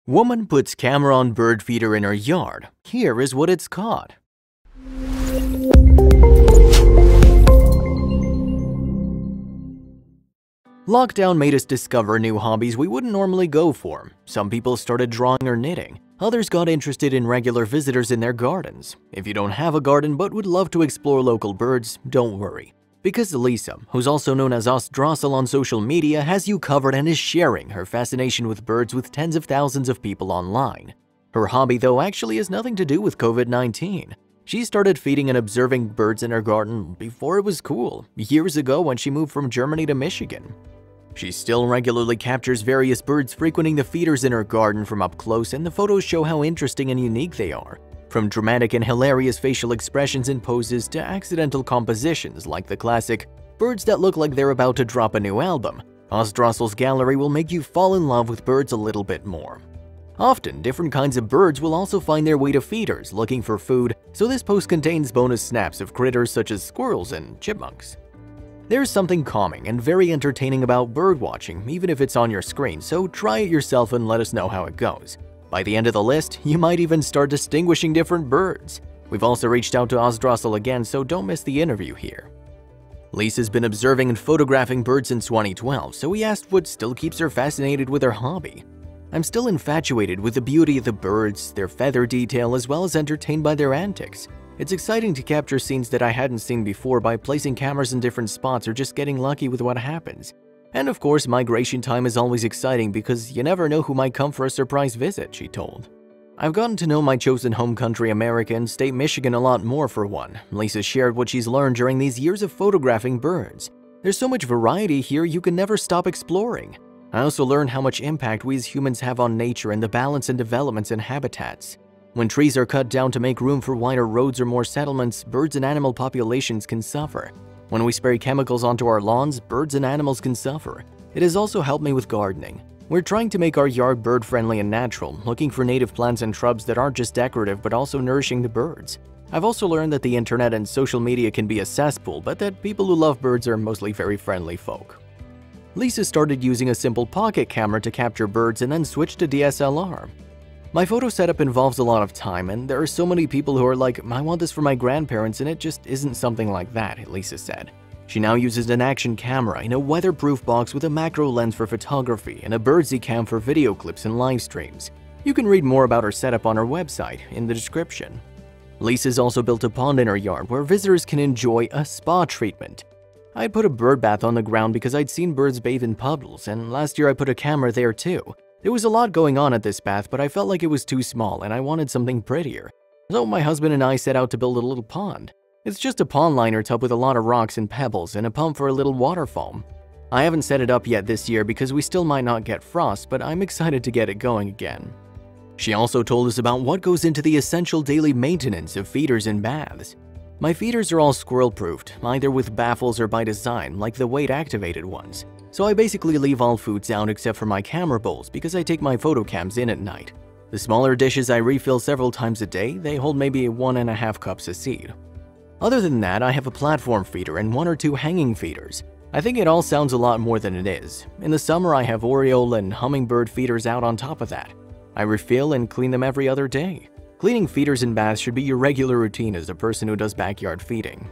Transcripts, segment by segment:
Woman puts camera on bird feeder in her yard. Here is what it's caught. Lockdown made us discover new hobbies we wouldn't normally go for. Some people started drawing or knitting. Others got interested in regular visitors in their gardens. If you don't have a garden but would love to explore local birds, don't worry. Because Lisa, who's also known as ocdBXq on social media, has you covered and is sharing her fascination with birds with tens of thousands of people online. Her hobby, though, actually has nothing to do with COVID-19. She started feeding and observing birds in her garden before it was cool, years ago when she moved from Germany to Michigan. She still regularly captures various birds frequenting the feeders in her garden from up close, and the photos show how interesting and unique they are. From dramatic and hilarious facial expressions and poses to accidental compositions like the classic birds that look like they're about to drop a new album, ocdBXq's gallery will make you fall in love with birds a little bit more. Often, different kinds of birds will also find their way to feeders looking for food, so this post contains bonus snaps of critters such as squirrels and chipmunks. There's something calming and very entertaining about bird watching, even if it's on your screen, so try it yourself and let us know how it goes. By the end of the list, you might even start distinguishing different birds. We've also reached out to ocdBXq again, so don't miss the interview here. Lisa's been observing and photographing birds since 2012, so we asked what still keeps her fascinated with her hobby. I'm still infatuated with the beauty of the birds, their feather detail, as well as entertained by their antics. It's exciting to capture scenes that I hadn't seen before by placing cameras in different spots or just getting lucky with what happens. And of course, migration time is always exciting because you never know who might come for a surprise visit, she told. I've gotten to know my chosen home country, America, and state Michigan a lot more for one. Lisa shared what she's learned during these years of photographing birds. There's so much variety here you can never stop exploring. I also learned how much impact we as humans have on nature and the balance and developments in habitats. When trees are cut down to make room for wider roads or more settlements, birds and animal populations can suffer. When we spray chemicals onto our lawns, birds and animals can suffer. It has also helped me with gardening. We're trying to make our yard bird-friendly and natural, looking for native plants and shrubs that aren't just decorative but also nourishing the birds. I've also learned that the internet and social media can be a cesspool, but that people who love birds are mostly very friendly folk. Lisa started using a simple pocket camera to capture birds and then switched to DSLR. My photo setup involves a lot of time, and there are so many people who are like, I want this for my grandparents, and it just isn't something like that, Lisa said. She now uses an action camera in a weatherproof box with a macro lens for photography and a birdsie cam for video clips and live streams. You can read more about her setup on her website in the description. Lisa's also built a pond in her yard where visitors can enjoy a spa treatment. I'd put a bird bath on the ground because I'd seen birds bathe in puddles, and last year I put a camera there too. There was a lot going on at this bath, but I felt like it was too small and I wanted something prettier. So my husband and I set out to build a little pond. It's just a pond liner tub with a lot of rocks and pebbles and a pump for a little waterfall. I haven't set it up yet this year because we still might not get frost, but I'm excited to get it going again. She also told us about what goes into the essential daily maintenance of feeders and baths. My feeders are all squirrel-proofed, either with baffles or by design, like the weight-activated ones. So I basically leave all foods out except for my camera bowls because I take my photo cams in at night. The smaller dishes I refill several times a day, they hold maybe 1.5 cups of seed. Other than that, I have a platform feeder and 1 or 2 hanging feeders. I think it all sounds a lot more than it is. In the summer, I have oriole and hummingbird feeders out on top of that. I refill and clean them every other day. Cleaning feeders and baths should be your regular routine as a person who does backyard feeding.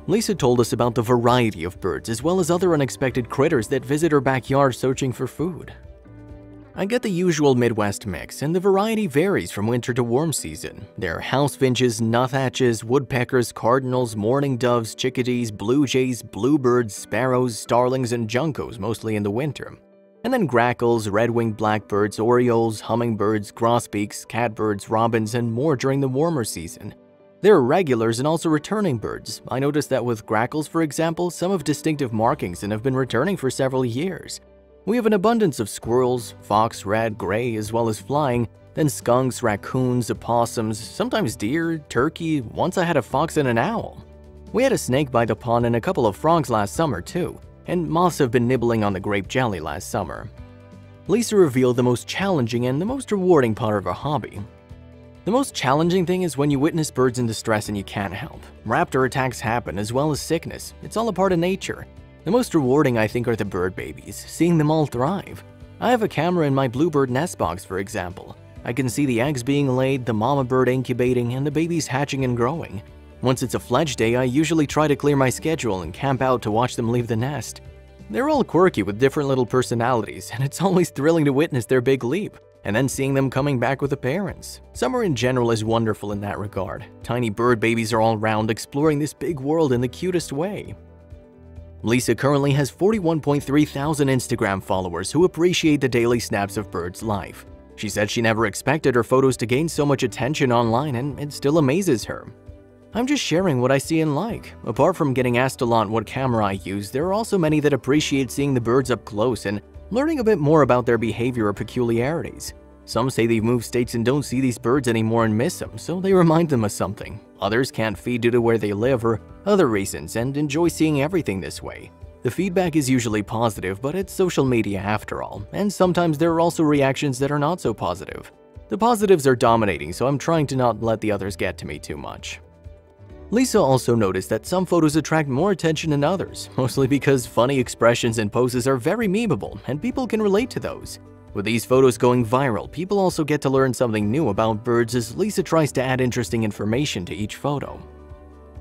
Lisa told us about the variety of birds as well as other unexpected critters that visit her backyard searching for food. I get the usual Midwest mix, and the variety varies from winter to warm season. There are house finches, nuthatches, woodpeckers, cardinals, mourning doves, chickadees, blue jays, bluebirds, sparrows, starlings, and juncos mostly in the winter. And then grackles, red-winged blackbirds, orioles, hummingbirds, grosbeaks, catbirds, robins, and more during the warmer season. There are regulars and also returning birds. I noticed that with grackles, for example, some have distinctive markings and have been returning for several years. We have an abundance of squirrels, fox, red, gray, as well as flying, then skunks, raccoons, opossums, sometimes deer, turkey. Once I had a fox and an owl. We had a snake by the pond and a couple of frogs last summer too, and moths have been nibbling on the grape jelly last summer. Lisa revealed the most challenging and the most rewarding part of her hobby. The most challenging thing is when you witness birds in distress and you can't help. Raptor attacks happen as well as sickness. It's all a part of nature. The most rewarding, I think, are the bird babies, seeing them all thrive. I have a camera in my bluebird nest box, for example. I can see the eggs being laid, the mama bird incubating, and the babies hatching and growing. Once it's a fledge day, I usually try to clear my schedule and camp out to watch them leave the nest. They're all quirky with different little personalities, and it's always thrilling to witness their big leap, and then seeing them coming back with the parents. Summer in general is wonderful in that regard. Tiny bird babies are all around exploring this big world in the cutest way. Lisa currently has 41.3 thousand Instagram followers who appreciate the daily snaps of birds' life. She said she never expected her photos to gain so much attention online, and it still amazes her. I'm just sharing what I see and like. Apart from getting asked a lot what camera I use, there are also many that appreciate seeing the birds up close and learning a bit more about their behavior or peculiarities. Some say they've moved states and don't see these birds anymore and miss them, so they remind them of something. Others can't feed due to where they live or other reasons and enjoy seeing everything this way. The feedback is usually positive, but it's social media after all, and sometimes there are also reactions that are not so positive. The positives are dominating, so I'm trying to not let the others get to me too much. Lisa also noticed that some photos attract more attention than others, mostly because funny expressions and poses are very memeable and people can relate to those. With these photos going viral, people also get to learn something new about birds as Lisa tries to add interesting information to each photo.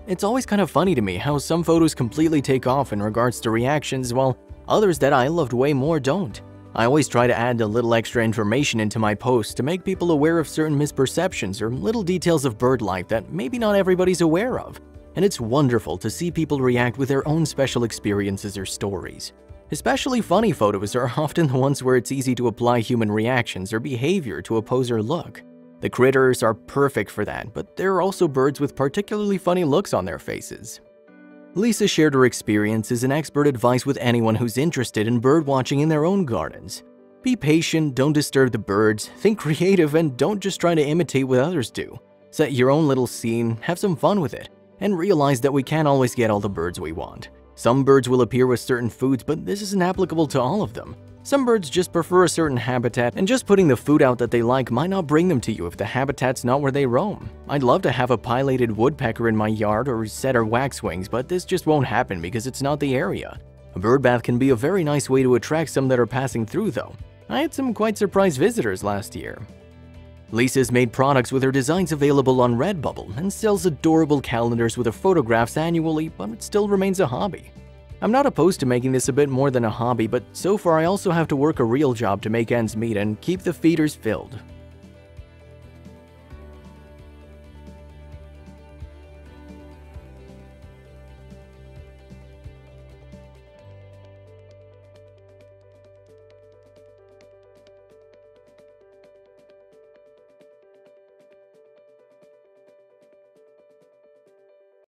It's always kind of funny to me how some photos completely take off in regards to reactions while others that I loved way more don't. I always try to add a little extra information into my posts to make people aware of certain misperceptions or little details of bird life that maybe not everybody's aware of. And it's wonderful to see people react with their own special experiences or stories. Especially funny photos are often the ones where it's easy to apply human reactions or behavior to a pose or look. The critters are perfect for that, but there are also birds with particularly funny looks on their faces. Lisa shared her experiences and expert advice with anyone who's interested in bird watching in their own gardens. Be patient, don't disturb the birds, think creative, and don't just try to imitate what others do. Set your own little scene, have some fun with it, and realize that we can't always get all the birds we want. Some birds will appear with certain foods, but this isn't applicable to all of them. Some birds just prefer a certain habitat, and just putting the food out that they like might not bring them to you if the habitat's not where they roam. I'd love to have a pileated woodpecker in my yard or setter waxwings, but this just won't happen because it's not the area. A bird bath can be a very nice way to attract some that are passing through though. I had some quite surprised visitors last year. Lisa's made products with her designs available on Redbubble and sells adorable calendars with her photographs annually, but it still remains a hobby. I'm not opposed to making this a bit more than a hobby, but so far I also have to work a real job to make ends meet and keep the feeders filled.